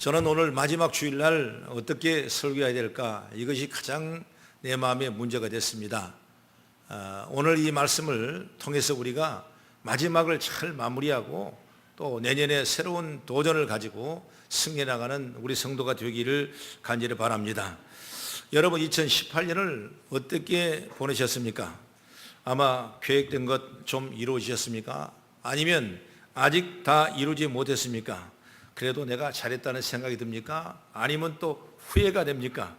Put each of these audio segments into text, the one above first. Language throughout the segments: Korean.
저는 오늘 마지막 주일날 어떻게 설교해야 될까, 이것이 가장 내 마음의 문제가 됐습니다. 오늘 이 말씀을 통해서 우리가 마지막을 잘 마무리하고 또 내년에 새로운 도전을 가지고 승리해 나가는 우리 성도가 되기를 간절히 바랍니다. 여러분, 2018년을 어떻게 보내셨습니까? 아마 계획된 것 좀 이루어지셨습니까? 아니면 아직 다 이루지 못했습니까? 그래도 내가 잘했다는 생각이 듭니까? 아니면 또 후회가 됩니까?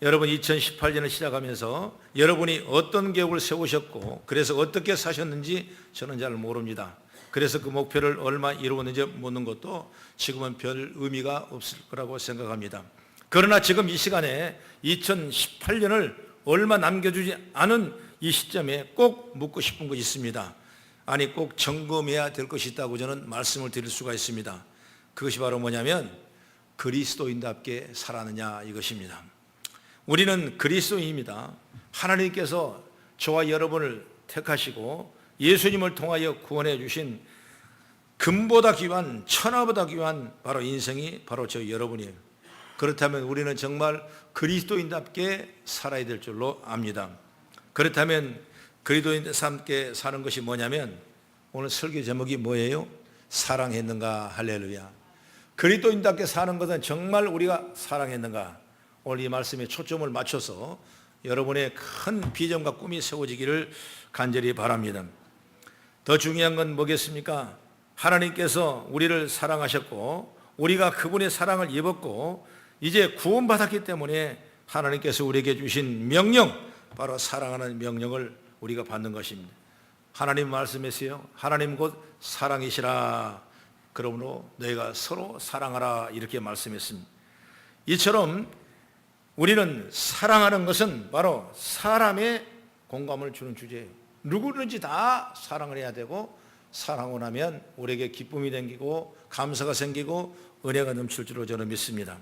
여러분, 2018년을 시작하면서 여러분이 어떤 계획을 세우셨고 그래서 어떻게 사셨는지 저는 잘 모릅니다. 그래서 그 목표를 얼마 이루었는지 묻는 것도 지금은 별 의미가 없을 거라고 생각합니다. 그러나 지금 이 시간에 2018년을 얼마 남겨주지 않은 이 시점에 꼭 묻고 싶은 것이 있습니다. 아니, 꼭 점검해야 될 것이 있다고 저는 말씀을 드릴 수가 있습니다. 그것이 바로 뭐냐면 그리스도인답게 살았느냐, 이것입니다. 우리는 그리스도인입니다. 하나님께서 저와 여러분을 택하시고 예수님을 통하여 구원해 주신 금보다 귀한, 천하보다 귀한 바로 인생이 바로 저 여러분이에요. 그렇다면 우리는 정말 그리스도인답게 살아야 될 줄로 압니다. 그렇다면 그리스도인답게 사는 것이 뭐냐면, 오늘 설교 제목이 뭐예요? 사랑했는가? 할렐루야. 그리스도인답게 사는 것은 정말 우리가 사랑했는가? 오늘 이 말씀에 초점을 맞춰서 여러분의 큰 비전과 꿈이 세워지기를 간절히 바랍니다. 더 중요한 건 뭐겠습니까? 하나님께서 우리를 사랑하셨고 우리가 그분의 사랑을 입었고 이제 구원받았기 때문에 하나님께서 우리에게 주신 명령, 바로 사랑하는 명령을 우리가 받는 것입니다. 하나님 말씀했어요. 하나님 곧 사랑이시라. 그러므로 너희가 서로 사랑하라, 이렇게 말씀했습니다. 이처럼 우리는 사랑하는 것은 바로 사람의 공감을 주는 주제예요. 누구든지 다 사랑을 해야 되고, 사랑하고 나면 우리에게 기쁨이 생기고 감사가 생기고 은혜가 넘칠 줄로 저는 믿습니다.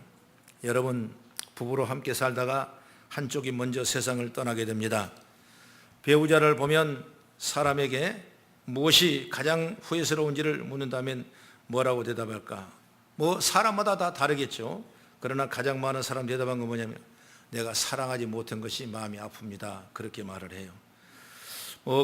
여러분, 부부로 함께 살다가 한쪽이 먼저 세상을 떠나게 됩니다. 배우자를 보면 사람에게 무엇이 가장 후회스러운지를 묻는다면 뭐라고 대답할까? 사람마다 다 다르겠죠. 그러나 가장 많은 사람 대답한 건 뭐냐면, 내가 사랑하지 못한 것이 마음이 아픕니다, 그렇게 말을 해요.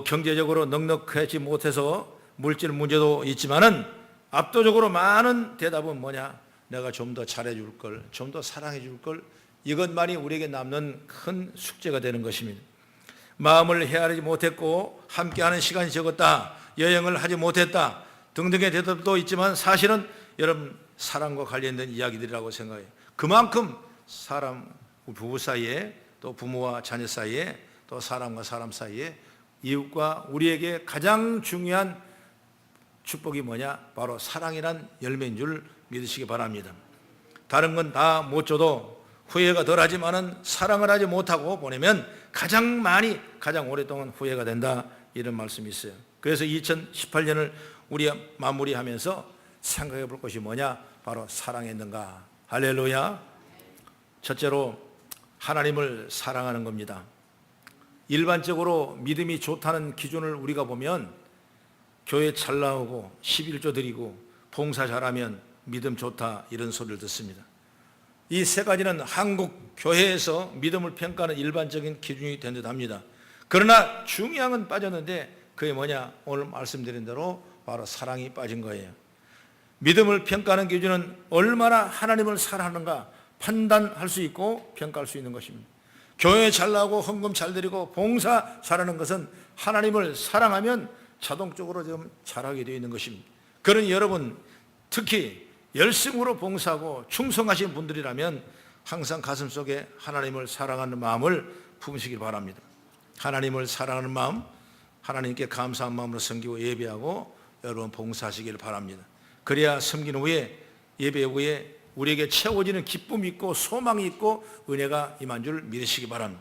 경제적으로 넉넉하지 못해서 물질 문제도 있지만은 압도적으로 많은 대답은 뭐냐? 내가 좀 더 잘해줄 걸, 좀 더 사랑해줄 걸. 이것만이 우리에게 남는 큰 숙제가 되는 것입니다. 마음을 헤아리지 못했고 함께하는 시간이 적었다, 여행을 하지 못했다 등등의 대답도 있지만 사실은 여러분, 사랑과 관련된 이야기들이라고 생각해요. 그만큼 사람, 부부 사이에, 또 부모와 자녀 사이에, 또 사람과 사람 사이에, 이웃과 우리에게 가장 중요한 축복이 뭐냐? 바로 사랑이란 열매인 줄 믿으시기 바랍니다. 다른 건 다 못 줘도 후회가 덜하지만은 사랑을 하지 못하고 보내면 가장 많이, 가장 오랫동안 후회가 된다, 이런 말씀이 있어요. 그래서 2018년을 우리 마무리하면서 생각해 볼 것이 뭐냐? 바로 사랑했는가? 할렐루야. 첫째로 하나님을 사랑하는 겁니다. 일반적으로 믿음이 좋다는 기준을 우리가 보면 교회 잘 나오고 11조 드리고 봉사 잘하면 믿음 좋다, 이런 소리를 듣습니다. 이 세 가지는 한국 교회에서 믿음을 평가하는 일반적인 기준이 된 듯 합니다. 그러나 중요한 건 빠졌는데 그게 뭐냐? 오늘 말씀드린 대로 바로 사랑이 빠진 거예요. 믿음을 평가하는 기준은 얼마나 하나님을 사랑하는가 판단할 수 있고 평가할 수 있는 것입니다. 교회 잘 나오고 헌금 잘 드리고 봉사 잘하는 것은 하나님을 사랑하면 자동적으로 좀 잘하게 되어 있는 것입니다. 그러니 여러분, 특히 열심으로 봉사하고 충성하신 분들이라면 항상 가슴속에 하나님을 사랑하는 마음을 품으시길 바랍니다. 하나님을 사랑하는 마음, 하나님께 감사한 마음으로 섬기고 예배하고 여러분 봉사하시길 바랍니다. 그래야 섬긴 후에, 예배 후에 우리에게 채워지는 기쁨이 있고 소망이 있고 은혜가 임한 줄 믿으시기 바랍니다.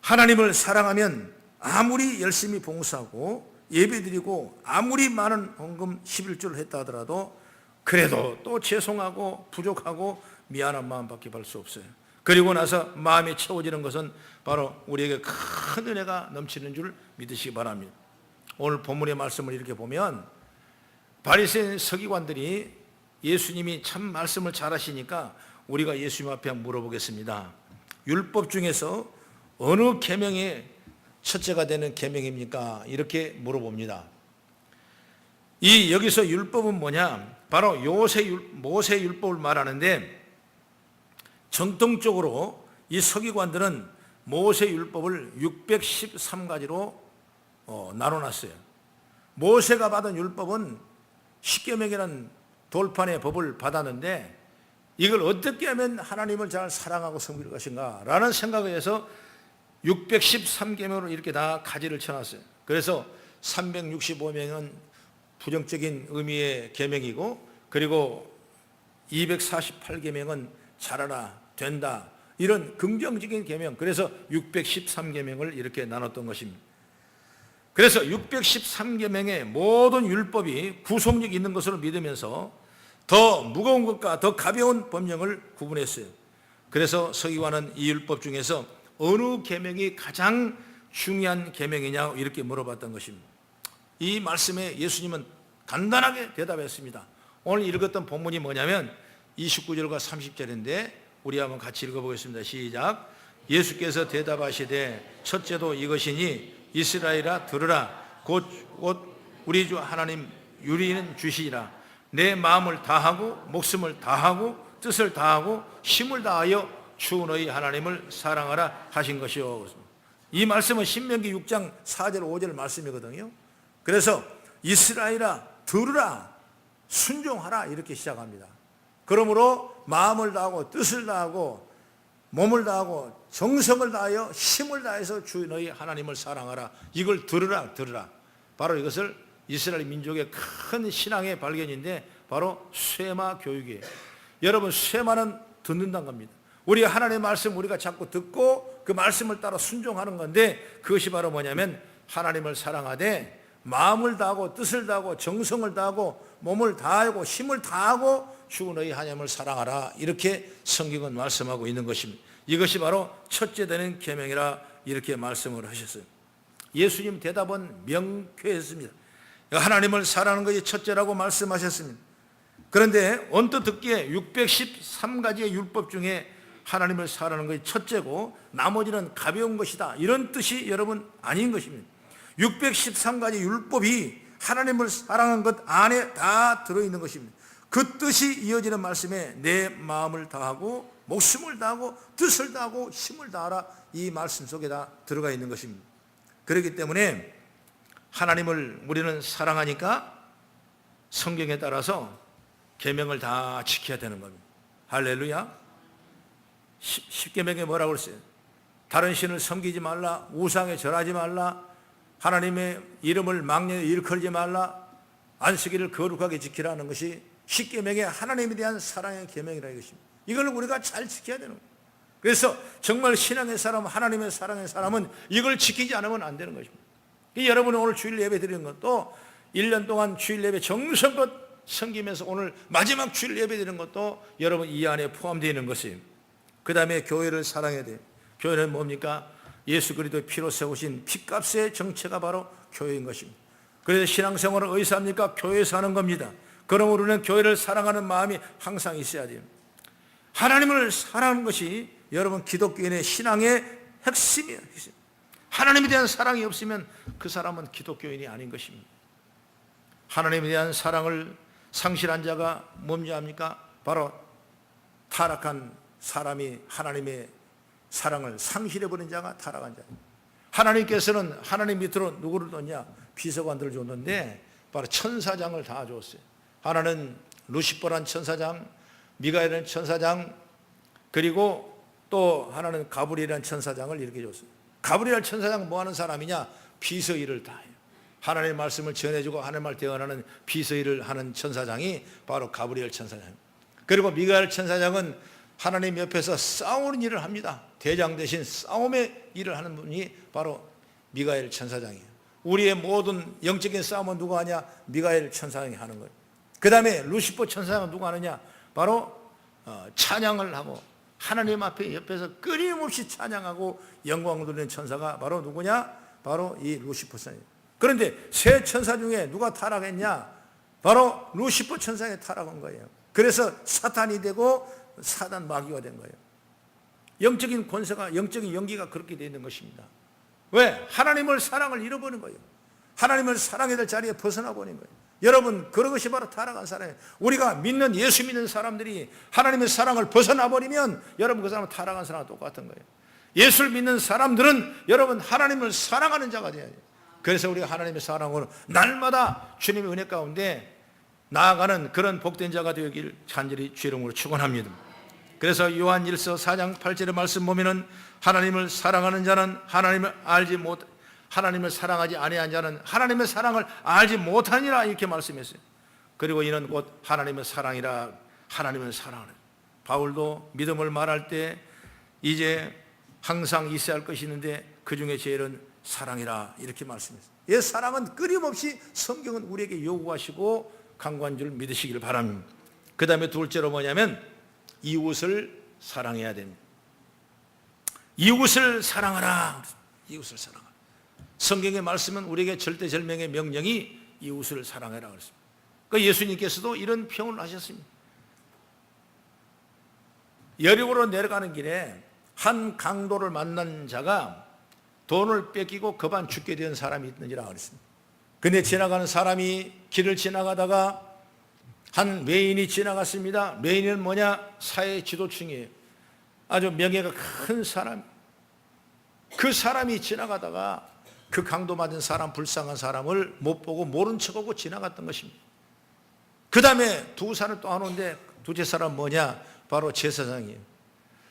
하나님을 사랑하면 아무리 열심히 봉사하고 예배드리고 아무리 많은 헌금 11조를 했다 하더라도 그래도 또 죄송하고 부족하고 미안한 마음밖에 볼 수 없어요. 그리고 나서 마음이 채워지는 것은 바로 우리에게 큰 은혜가 넘치는 줄 믿으시기 바랍니다. 오늘 본문의 말씀을 이렇게 보면 바리새인 서기관들이 예수님이 참 말씀을 잘하시니까 우리가 예수님 앞에 물어보겠습니다. 율법 중에서 어느 계명이 첫째가 되는 계명입니까? 이렇게 물어봅니다. 여기서 율법은 뭐냐? 바로 모세 율법을 말하는데, 정통적으로 이 서기관들은 모세 율법을 613가지로 나눠놨어요. 모세가 받은 율법은 십계명이라는 돌판의 법을 받았는데, 이걸 어떻게 하면 하나님을 잘 사랑하고 섬길 것인가 라는 생각에 해서 613계명으로 이렇게 다 가지를 쳐놨어요. 그래서 365명은 부정적인 의미의 계명이고, 그리고 248계명은 잘하라, 된다, 이런 긍정적인 계명, 그래서 613계명을 이렇게 나눴던 것입니다. 그래서 613계명의 모든 율법이 구속력이 있는 것으로 믿으면서 더 무거운 것과 더 가벼운 법령을 구분했어요. 그래서 서기관은 이 율법 중에서 어느 계명이 가장 중요한 계명이냐 이렇게 물어봤던 것입니다. 이 말씀에 예수님은 간단하게 대답했습니다. 오늘 읽었던 본문이 뭐냐면 29절과 30절인데 우리 한번 같이 읽어보겠습니다. 시작. 예수께서 대답하시되 첫째도 이것이니 이스라엘아 들으라. 곧 우리 주 하나님 유리는 주시리라. 내 마음을 다하고 목숨을 다하고 뜻을 다하고 힘을 다하여 주 너희 하나님을 사랑하라 하신 것이요. 이 말씀은 신명기 6장 4절 5절 말씀이거든요. 그래서 이스라엘아 들으라, 순종하라 이렇게 시작합니다. 그러므로 마음을 다하고 뜻을 다하고 몸을 다하고 정성을 다하여 힘을 다해서 주 너희 하나님을 사랑하라. 이걸 들으라. 바로 이것을 이스라엘 민족의 큰 신앙의 발견인데 바로 쇠마 교육이에요. 여러분, 쇠마는 듣는다는 겁니다. 우리가 하나님의 말씀 우리가 자꾸 듣고 그 말씀을 따라 순종하는 건데, 그것이 바로 뭐냐면 하나님을 사랑하되 마음을 다하고 뜻을 다하고 정성을 다하고 몸을 다하고 힘을 다하고 주 너희 하나님을 사랑하라. 이렇게 성경은 말씀하고 있는 것입니다. 이것이 바로 첫째 되는 계명이라 이렇게 말씀을 하셨어요. 예수님 대답은 명쾌했습니다. 하나님을 사랑하는 것이 첫째라고 말씀하셨습니다. 그런데 언뜻 듣기에 613가지의 율법 중에 하나님을 사랑하는 것이 첫째고 나머지는 가벼운 것이다, 이런 뜻이 여러분 아닌 것입니다. 613가지 율법이 하나님을 사랑하는 것 안에 다 들어있는 것입니다. 그 뜻이 이어지는 말씀에 내 마음을 다하고 목숨을 다하고 뜻을 다하고 힘을 다하라, 이 말씀 속에 다 들어가 있는 것입니다. 그렇기 때문에 하나님을 우리는 사랑하니까 성경에 따라서 계명을 다 지켜야 되는 겁니다. 할렐루야. 10계명에 뭐라고 그랬어요? 다른 신을 섬기지 말라, 우상에 절하지 말라, 하나님의 이름을 망령에 일컬지 말라, 안식일을 거룩하게 지키라는 것이 10계명의 하나님에 대한 사랑의 계명이라 이것입니다. 이걸 우리가 잘 지켜야 되는 거예요. 그래서 정말 신앙의 사람, 하나님의 사랑의 사람은 이걸 지키지 않으면 안 되는 것입니다. 여러분이 오늘 주일 예배 드리는 것도 1년 동안 주일 예배 정성껏 섬기면서 오늘 마지막 주일 예배 드리는 것도 여러분 이 안에 포함되어 있는 것이에요. 그 다음에 교회를 사랑해야 돼요. 교회는 뭡니까? 예수 그리스도의 피로 세우신 피값의 정체가 바로 교회인 것입니다. 그래서 신앙생활을 어디서 합니까? 교회에서 하는 겁니다. 그럼 우리는 교회를 사랑하는 마음이 항상 있어야 돼요. 하나님을 사랑하는 것이 여러분 기독교인의 신앙의 핵심이에요. 하나님에 대한 사랑이 없으면 그 사람은 기독교인이 아닌 것입니다. 하나님에 대한 사랑을 상실한 자가 뭡니까? 바로 타락한 사람이 하나님의 사랑을 상실해버린 자가 타락한 자입니다. 하나님께서는 하나님 밑으로 누구를 뒀냐? 비서관들을 줬는데 바로 천사장을 다 줬어요. 하나는 루시퍼란 천사장, 미가엘은 천사장, 그리고 또 하나는 가브리엘이라는 천사장을 이렇게 줬어요. 가브리엘 천사장은 뭐 하는 사람이냐? 비서 일을 다 해요. 하나님의 말씀을 전해주고 하나님의 말 대언하는 비서 일을 하는 천사장이 바로 가브리엘 천사장입니다. 그리고 미가엘 천사장은 하나님 옆에서 싸우는 일을 합니다. 대장 대신 싸움의 일을 하는 분이 바로 미가엘 천사장이에요. 우리의 모든 영적인 싸움은 누가 하냐? 미가엘 천사장이 하는 거예요. 그 다음에 루시퍼 천사장은 누가 하느냐? 바로 찬양을 하고 하나님 앞에 옆에서 끊임없이 찬양하고 영광을 돌리는 천사가 바로 누구냐? 바로 이 루시퍼 천사예요. 그런데 세 천사 중에 누가 타락했냐? 바로 루시퍼 천사가 타락한 거예요. 그래서 사탄이 되고 사단 마귀가 된 거예요. 영적인 권세가, 영적인 연기가 그렇게 되어 있는 것입니다. 왜? 하나님을 사랑을 잃어버린 거예요. 하나님을 사랑해야 될 자리에 벗어나 버린 거예요. 여러분, 그런 것이 바로 타락한 사람이에요. 우리가 믿는, 예수 믿는 사람들이 하나님의 사랑을 벗어나 버리면 여러분, 그 사람은 타락한 사람과 똑같은 거예요. 예수를 믿는 사람들은 여러분, 하나님을 사랑하는 자가 되어야 돼요. 그래서 우리가 하나님의 사랑으로 날마다 주님의 은혜 가운데 나아가는 그런 복된 자가 되길 간절히 주 이름으로 축원합니다. 그래서 요한 1서 4장 8절의 말씀 보면은 하나님을 사랑하는 자는 하나님을 사랑하지 아니한 자는 하나님의 사랑을 알지 못하니라, 이렇게 말씀했어요. 그리고 이는 곧 하나님의 사랑이라. 하나님을 사랑하는. 바울도 믿음을 말할 때 이제 항상 있어야 할 것이 있는데 그 중에 제일은 사랑이라, 이렇게 말씀했어요. 이 사랑은 끊임없이 성경은 우리에게 요구하시고 강구한 줄 믿으시길 바랍니다. 그 다음에 둘째로 뭐냐면 이웃을 사랑해야 됩니다. 이웃을 사랑하라. 이웃을 사랑하라. 성경의 말씀은 우리에게 절대절명의 명령이 이웃을 사랑해라 그랬습니다. 그러니까 예수님께서도 이런 표현을 하셨습니다. 여리고로 내려가는 길에 한 강도를 만난 자가 돈을 뺏기고 급한 죽게 된 사람이 있는지라 그랬습니다. 근데 지나가는 사람이 길을 지나가다가 한 외인이 지나갔습니다. 외인은 뭐냐? 사회 지도층이에요. 아주 명예가 큰 사람. 그 사람이 지나가다가 그 강도 맞은 사람, 불쌍한 사람을 못 보고 모른 척하고 지나갔던 것입니다. 그 다음에 두 사람을 또 하는데 두째 사람 뭐냐? 바로 제사장이에요.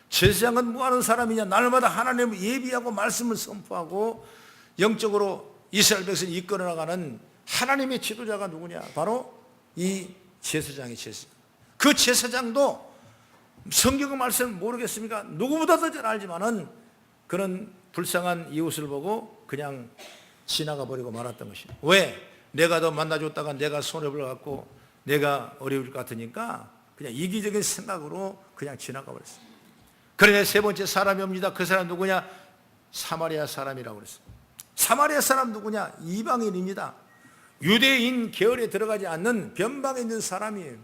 제사장은 뭐 하는 사람이냐? 날마다 하나님을 예비하고 말씀을 선포하고 영적으로 이스라엘 백성을 이끌어 나가는 하나님의 지도자가 누구냐? 바로 이 제사장이 제사장. 그 제사장도 성경의 말씀을 모르겠습니까? 누구보다도 잘 알지만은 그런 불쌍한 이웃을 보고 그냥 지나가 버리고 말았던 것입니다. 왜? 내가 더 만나줬다가 내가 손해볼 갖고 내가 어려울 것 같으니까 그냥 이기적인 생각으로 그냥 지나가 버렸어요. 그러나 세 번째 사람이 옵니다. 그 사람 누구냐? 사마리아 사람이라고 그랬어요. 사마리아 사람 누구냐? 이방인입니다. 유대인 계열에 들어가지 않는 변방에 있는 사람이에요.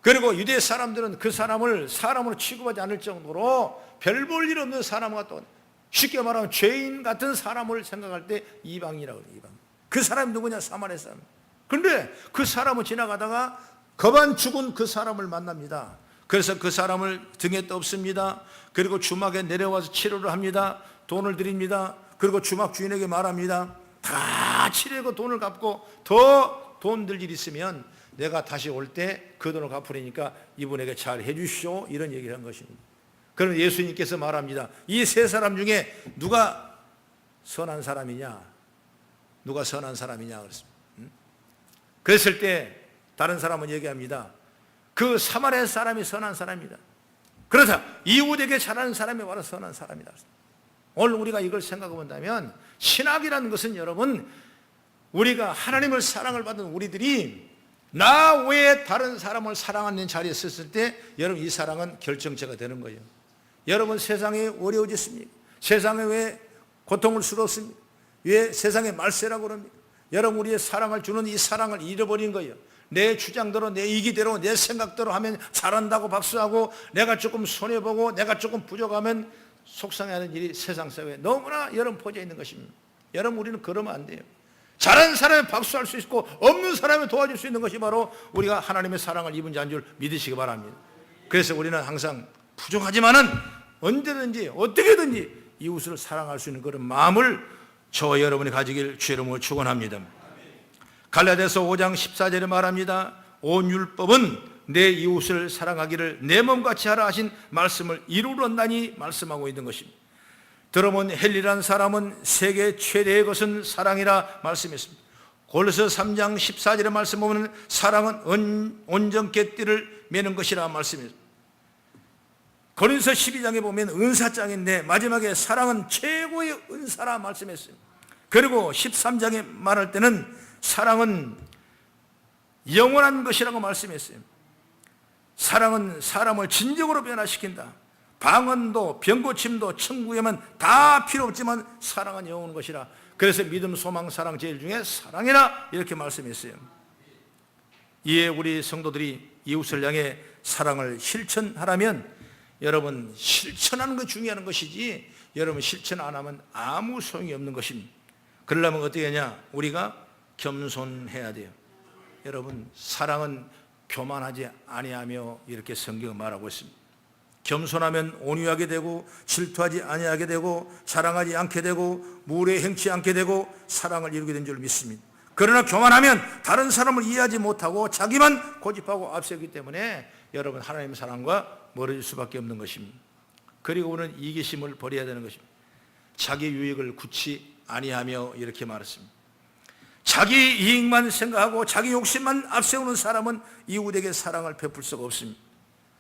그리고 유대 사람들은 그 사람을 사람으로 취급하지 않을 정도로 별 볼 일 없는 사람과 또 쉽게 말하면 죄인 같은 사람을 생각할 때 이방이라고 해요. 이방. 그 사람이 누구냐? 사마리아 사람. 그런데 그 사람을 지나가다가 겁안 죽은 그 사람을 만납니다. 그래서 그 사람을 등에 떠엎습니다. 그리고 주막에 내려와서 치료를 합니다. 돈을 드립니다. 그리고 주막 주인에게 말합니다. 다 치료하고 돈을 갚고 더 돈 들 일 있으면 내가 다시 올 때 그 돈을 갚으니까 이분에게 잘 해주시오, 이런 얘기를 한 것입니다. 그럼 예수님께서 말합니다. 이 세 사람 중에 누가 선한 사람이냐? 누가 선한 사람이냐? 그랬습니다. 그랬을 때 다른 사람은 얘기합니다. 그 사마리아 사람이 선한 사람이다. 그러자 이웃에게 잘하는 사람이 바로 선한 사람이다. 오늘 우리가 이걸 생각해 본다면 신학이라는 것은 여러분, 우리가 하나님을 사랑을 받은 우리들이 나 외에 다른 사람을 사랑하는 자리에 섰을 때 여러분, 이 사랑은 결정체가 되는 거예요. 여러분, 세상에 어려워졌습니까? 세상에 왜 고통을 스럽습니까? 왜 세상에 말세라고 그럽니까? 여러분, 우리의 사랑을 주는 이 사랑을 잃어버린 거예요. 내 주장대로, 내 이기대로, 내 생각대로 하면 잘한다고 박수하고, 내가 조금 손해보고 내가 조금 부족하면 속상해하는 일이 세상 사회에 너무나 여러분 퍼져 있는 것입니다. 여러분, 우리는 그러면 안 돼요. 잘하는 사람이 박수할 수 있고 없는 사람이 도와줄 수 있는 것이 바로 우리가 하나님의 사랑을 입은 자인 줄 믿으시기 바랍니다. 그래서 우리는 항상 부족하지만은 언제든지 어떻게든지 이웃을 사랑할 수 있는 그런 마음을 저와 여러분이 가지길 주 이름으로 축원합니다. 갈라디아서 5장 14절에 말합니다. 온 율법은 내 이웃을 사랑하기를 내 몸같이 하라 하신 말씀을 이루었나니 말씀하고 있는 것입니다. 들어본 헬리라는 사람은 세계 최대의 것은 사랑이라 말씀했습니다. 골로새 3장 14절의 말씀 보면 사랑은 온전케 띠를 매는 것이라 말씀입니다. 고린도서 12장에 보면 은사장인데 마지막에 사랑은 최고의 은사라 말씀했어요. 그리고 13장에 말할 때는 사랑은 영원한 것이라고 말씀했어요. 사랑은 사람을 진정으로 변화시킨다. 방언도 병고침도 천국에만 다 필요 없지만 사랑은 영원한 것이라. 그래서 믿음, 소망, 사랑 제일 중에 사랑이라 이렇게 말씀했어요. 이에 우리 성도들이 이웃을 향해 사랑을 실천하라면, 여러분 실천하는 거 중요한 것이지 여러분 실천 안 하면 아무 소용이 없는 것입니다. 그러려면 어떻게 하냐? 우리가 겸손해야 돼요. 여러분 사랑은 교만하지 아니하며 이렇게 성경은 말하고 있습니다. 겸손하면 온유하게 되고 질투하지 아니하게 되고 자랑하지 않게 되고 무례 행치 않게 되고 사랑을 이루게 된 줄 믿습니다. 그러나 교만하면 다른 사람을 이해하지 못하고 자기만 고집하고 앞세우기 때문에 여러분 하나님의 사랑과 멀어질 수밖에 없는 것입니다. 그리고 우리는 이기심을 버려야 되는 것입니다. 자기 유익을 굳이 아니하며 이렇게 말했습니다. 자기 이익만 생각하고 자기 욕심만 앞세우는 사람은 이웃에게 사랑을 베풀 수가 없습니다.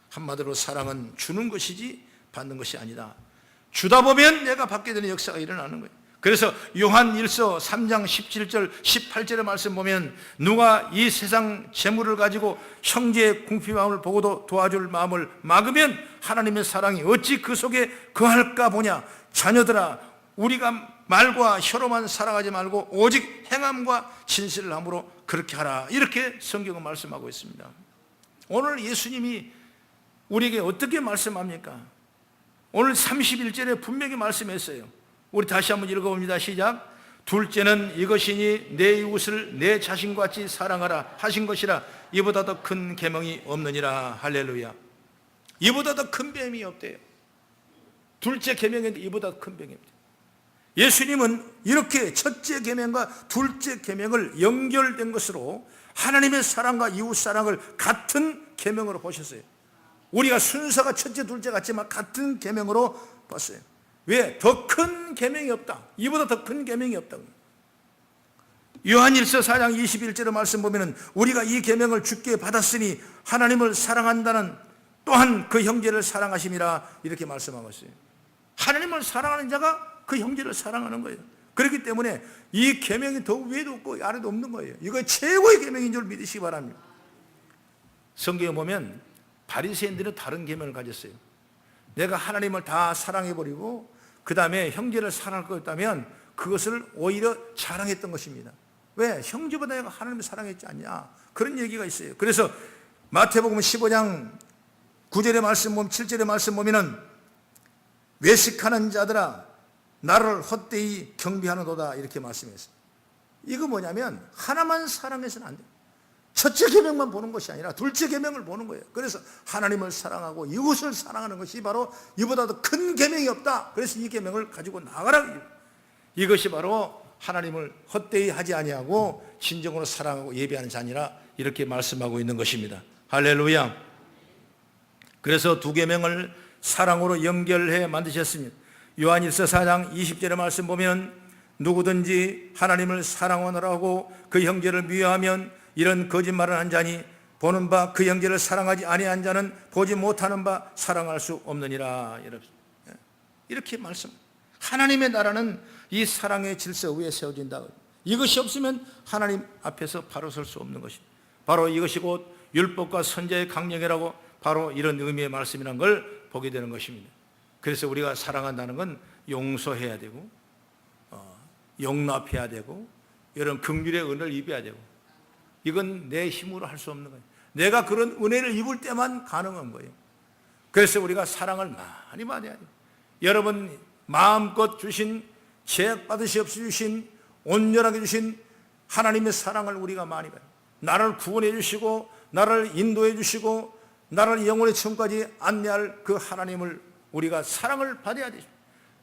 한마디로 사랑은 주는 것이지 받는 것이 아니다. 주다 보면 내가 받게 되는 역사가 일어나는 거예요. 그래서 요한 1서 3장 17절 18절의 말씀 보면, 누가 이 세상 재물을 가지고 형제의 궁핍함을 보고도 도와줄 마음을 막으면 하나님의 사랑이 어찌 그 속에 거할까 보냐. 자녀들아, 우리가 말과 혀로만 사랑하지 말고 오직 행함과 진실을 함으로 그렇게 하라. 이렇게 성경은 말씀하고 있습니다. 오늘 예수님이 우리에게 어떻게 말씀합니까? 오늘 31절에 분명히 말씀했어요. 우리 다시 한번 읽어봅니다. 시작. 둘째는 이것이니 내 이웃을 내 자신같이 사랑하라 하신 것이라. 이보다 더 큰 계명이 없느니라. 할렐루야. 이보다 더 큰 계명이 없대요. 둘째 계명인데 이보다 더 큰 계명이 없대요. 예수님은 이렇게 첫째 계명과 둘째 계명을 연결된 것으로 하나님의 사랑과 이웃 사랑을 같은 계명으로 보셨어요. 우리가 순서가 첫째 둘째 같지만 같은 계명으로 봤어요. 왜? 더 큰 계명이 없다. 이보다 더 큰 계명이 없다. 요한일서 4장 21절의 말씀 보면은, 우리가 이 계명을 주께 받았으니 하나님을 사랑한다는 또한 그 형제를 사랑하심이라. 이렇게 말씀하고 있어요. 하나님을 사랑하는 자가 그 형제를 사랑하는 거예요. 그렇기 때문에 이 계명이 더 위에도 없고 아래도 없는 거예요. 이거 최고의 계명인 줄 믿으시기 바랍니다. 성경에 보면 바리새인들은 다른 계명을 가졌어요. 내가 하나님을 다 사랑해버리고 그 다음에 형제를 사랑할 거였다면 그것을 오히려 자랑했던 것입니다. 왜? 형제보다 내가 하나님을 사랑했지 않냐, 그런 얘기가 있어요. 그래서 마태복음 15장 9절의 말씀 보면, 7절의 말씀 보면은, 외식하는 자들아 나를 헛되이 경비하는도다. 이렇게 말씀했어요. 이거 뭐냐면 하나만 사랑해서는 안 돼요. 첫째 계명만 보는 것이 아니라 둘째 계명을 보는 거예요. 그래서 하나님을 사랑하고 이웃을 사랑하는 것이 바로 이보다 더 큰 계명이 없다. 그래서 이 계명을 가지고 나가라. 이것이 바로 하나님을 헛되이 하지 아니하고 진정으로 사랑하고 예배하는 자니라. 이렇게 말씀하고 있는 것입니다. 할렐루야. 그래서 두 계명을 사랑으로 연결해 만드셨습니다. 요한일서 4장 20절의 말씀 보면, 누구든지 하나님을 사랑하느라고 그 형제를 미워하면 이런 거짓말을 한 자니 보는 바 그 형제를 사랑하지 아니한 자는 보지 못하는 바 사랑할 수 없느니라. 이렇게 말씀. 하나님의 나라는 이 사랑의 질서 위에 세워진다. 이것이 없으면 하나님 앞에서 바로 설 수 없는 것입니다. 바로 이것이 곧 율법과 선지자의 강령이라고, 바로 이런 의미의 말씀이라는 걸 보게 되는 것입니다. 그래서 우리가 사랑한다는 건 용서해야 되고 용납해야 되고 여러분 긍휼의 은혜를 입어야 되고, 이건 내 힘으로 할 수 없는 거예요. 내가 그런 은혜를 입을 때만 가능한 거예요. 그래서 우리가 사랑을 많이 받아야 돼요. 여러분 마음껏 주신, 제약 받으시 없이 주신, 온전하게 주신 하나님의 사랑을 우리가 많이 받아요. 나를 구원해 주시고 나를 인도해 주시고 나를 영혼의 처음까지 안내할 그 하나님을 우리가 사랑을 받아야 되죠.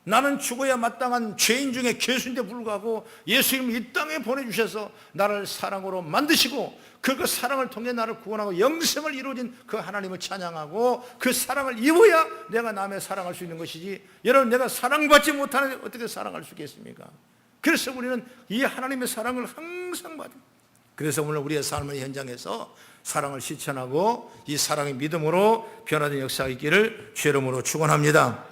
나는 죽어야 마땅한 죄인 중에 괴수인데 불구하고 예수님을 이 땅에 보내주셔서 나를 사랑으로 만드시고 그 사랑을 통해 나를 구원하고 영생을 이루어진 그 하나님을 찬양하고 그 사랑을 입어야 내가 남의 사랑할 수 있는 것이지, 여러분 내가 사랑받지 못하는데 어떻게 사랑할 수 있겠습니까? 그래서 우리는 이 하나님의 사랑을 항상 받아요. 그래서 오늘 우리의 삶의 현장에서 사랑을 실천하고 이 사랑의 믿음으로 변화된 역사가 있기를 주의 이름으로 축원합니다.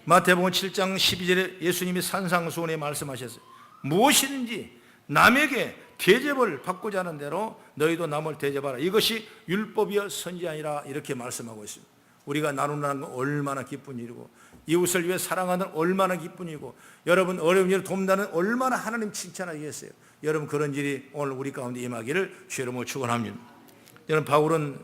마태복음 7장 12절에 예수님이 산상수훈에 말씀하셨어요. 무엇이든지 남에게 대접을 받고자 하는 대로 너희도 남을 대접하라. 이것이 율법이여 선지자니라. 이렇게 말씀하고 있습니다. 우리가 나눈다는 건 얼마나 기쁜 일이고, 이웃을 위해 사랑하는 얼마나 기쁜 일이고, 여러분 어려운 일을 돕는다는 얼마나 하나님 칭찬하겠어요. 여러분 그런 일이 오늘 우리 가운데 임하기를 주의 이름으로 축원합니다. 저는 바울은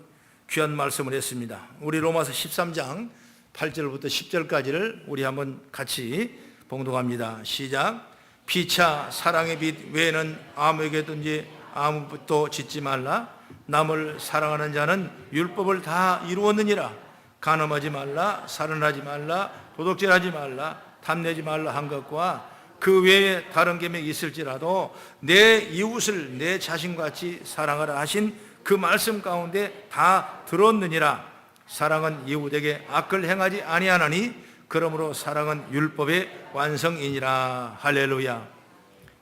귀한 말씀을 했습니다. 우리 로마서 13장 8절부터 10절까지를 우리 한번 같이 봉독합니다. 시작. 피차 사랑의 빛 외에는 아무에게든지 아무것도 짓지 말라. 남을 사랑하는 자는 율법을 다 이루었느니라. 간음하지 말라, 살인하지 말라, 도둑질하지 말라, 탐내지 말라 한 것과 그 외에 다른 계명이 있을지라도 내 이웃을 내 자신같이 사랑하라 하신 그 말씀 가운데 다 들었느니라. 사랑은 이웃에게 악을 행하지 아니하나니 그러므로 사랑은 율법의 완성이니라. 할렐루야.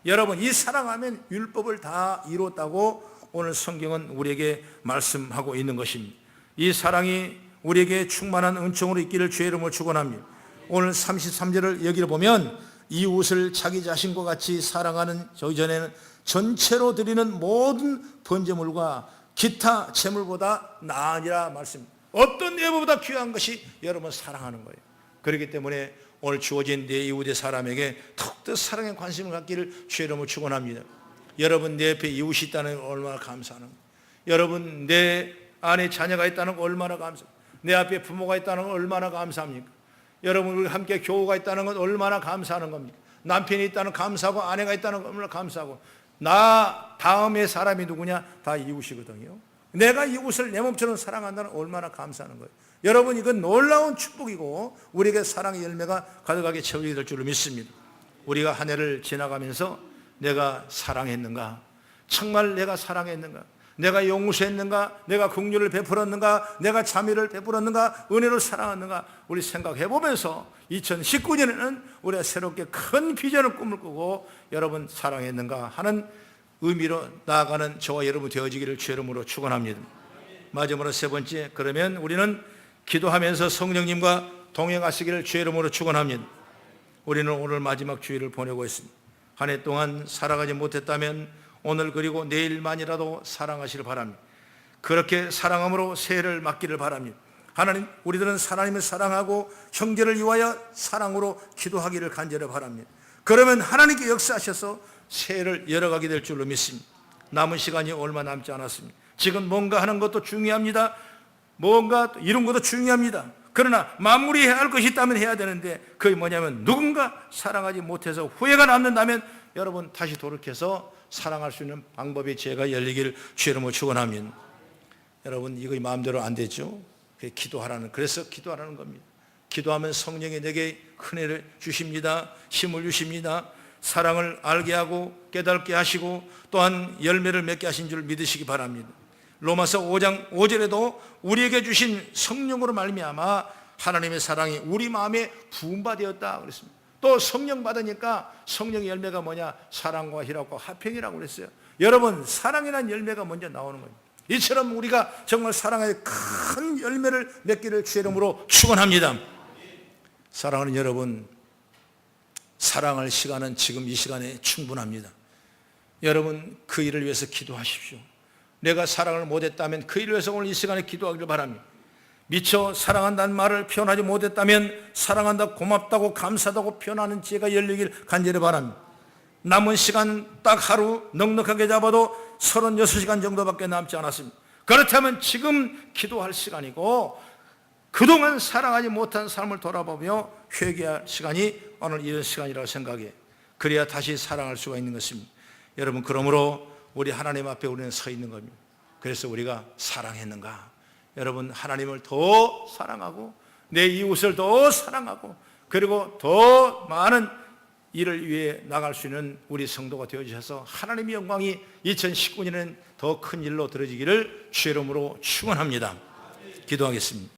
여러분, 이 사랑하면 율법을 다 이뤘다고 오늘 성경은 우리에게 말씀하고 있는 것입니다. 이 사랑이 우리에게 충만한 은총으로 있기를 주의 이름으로 축원합니다. 오늘 33절을 여기를 보면 이웃을 자기 자신과 같이 사랑하는 저희 전에는 전체로 드리는 모든 번제물과 기타 제물보다 나으니라 말씀. 어떤 예물보다 귀한 것이 여러분 사랑하는 거예요. 그렇기 때문에 오늘 주어진 내 이웃의 사람에게 더욱더 사랑에 관심을 갖기를 주의 이름으로 축원합니다. 여러분 내 옆에 이웃이 있다는 건 얼마나 감사하는 거예요. 여러분 내 안에 자녀가 있다는 건 얼마나 감사합니까? 내 앞에 부모가 있다는 건 얼마나 감사합니까? 여러분 우리 함께 교우가 있다는 건 얼마나 감사하는 겁니까? 남편이 있다는 감사하고 아내가 있다는 건 얼마나 감사하고 나 다음에 사람이 누구냐? 다 이웃이거든요. 내가 이웃을 내 몸처럼 사랑한다는 얼마나 감사하는 거예요. 여러분 이건 놀라운 축복이고 우리에게 사랑의 열매가 가득하게 채워지게 될 줄을 믿습니다. 우리가 한 해를 지나가면서 내가 사랑했는가? 정말 내가 사랑했는가? 내가 용서했는가? 내가 긍휼을 베풀었는가? 내가 자비를 베풀었는가? 은혜를 사랑했는가? 우리 생각해 보면서 2019년에는 우리가 새롭게 큰 비전을 꿈을 꾸고 여러분 사랑했는가 하는 의미로 나아가는 저와 여러분 되어지기를 주의 이름으로 축원합니다. 마지막으로 세 번째, 그러면 우리는 기도하면서 성령님과 동행하시기를 주의 이름으로 축원합니다. 우리는 오늘 마지막 주일을 보내고 있습니다. 한 해 동안 살아가지 못했다면 오늘 그리고 내일만이라도 사랑하시길 바랍니다. 그렇게 사랑함으로 새해를 맞기를 바랍니다. 하나님, 우리들은 하나님을 사랑하고 형제를 위하여 사랑으로 기도하기를 간절히 바랍니다. 그러면 하나님께 역사하셔서 새해를 열어가게 될 줄로 믿습니다. 남은 시간이 얼마 남지 않았습니다. 지금 뭔가 하는 것도 중요합니다. 뭔가 이룬 것도 중요합니다. 그러나 마무리해야 할 것이 있다면 해야 되는데 그게 뭐냐면 누군가 사랑하지 못해서 후회가 남는다면 여러분 다시 돌이켜서 사랑할 수 있는 방법의 지혜가 열리기를 주의 이름으로 축원합니다. 여러분 이거 마음대로 안 되죠. 그래서 기도하라는 겁니다. 기도하면 성령이 내게 큰 은혜를 주십니다. 힘을 주십니다. 사랑을 알게 하고 깨닫게 하시고 또한 열매를 맺게 하신 줄 믿으시기 바랍니다. 로마서 5장 5절에도 우리에게 주신 성령으로 말미암아 하나님의 사랑이 우리 마음에 부음받았다 그랬습니다. 또 성령 받으니까 성령의 열매가 뭐냐? 사랑과 희락과 화평이라고 그랬어요. 여러분 사랑이라는 열매가 먼저 나오는 거예요. 이처럼 우리가 정말 사랑의 큰 열매를 맺기를 주의 이름으로 축원합니다. 사랑하는 여러분, 사랑할 시간은 지금 이 시간에 충분합니다. 여러분 그 일을 위해서 기도하십시오. 내가 사랑을 못했다면 그 일을 위해서 오늘 이 시간에 기도하기를 바랍니다. 미처 사랑한다는 말을 표현하지 못했다면 사랑한다, 고맙다고, 감사하다고 표현하는 지혜가 열리길 간절히 바랍니다. 남은 시간 딱 하루 넉넉하게 잡아도 36시간 정도밖에 남지 않았습니다. 그렇다면 지금 기도할 시간이고 그동안 사랑하지 못한 삶을 돌아보며 회개할 시간이 오늘 이런 시간이라고 생각해. 그래야 다시 사랑할 수가 있는 것입니다. 여러분 그러므로 우리 하나님 앞에 우리는 서 있는 겁니다. 그래서 우리가 사랑했는가? 여러분 하나님을 더 사랑하고 내 이웃을 더 사랑하고 그리고 더 많은 일을 위해 나갈 수 있는 우리 성도가 되어주셔서 하나님의 영광이 2019년에는 더 큰 일로 들어지기를 주의 이름으로 축원합니다. 기도하겠습니다.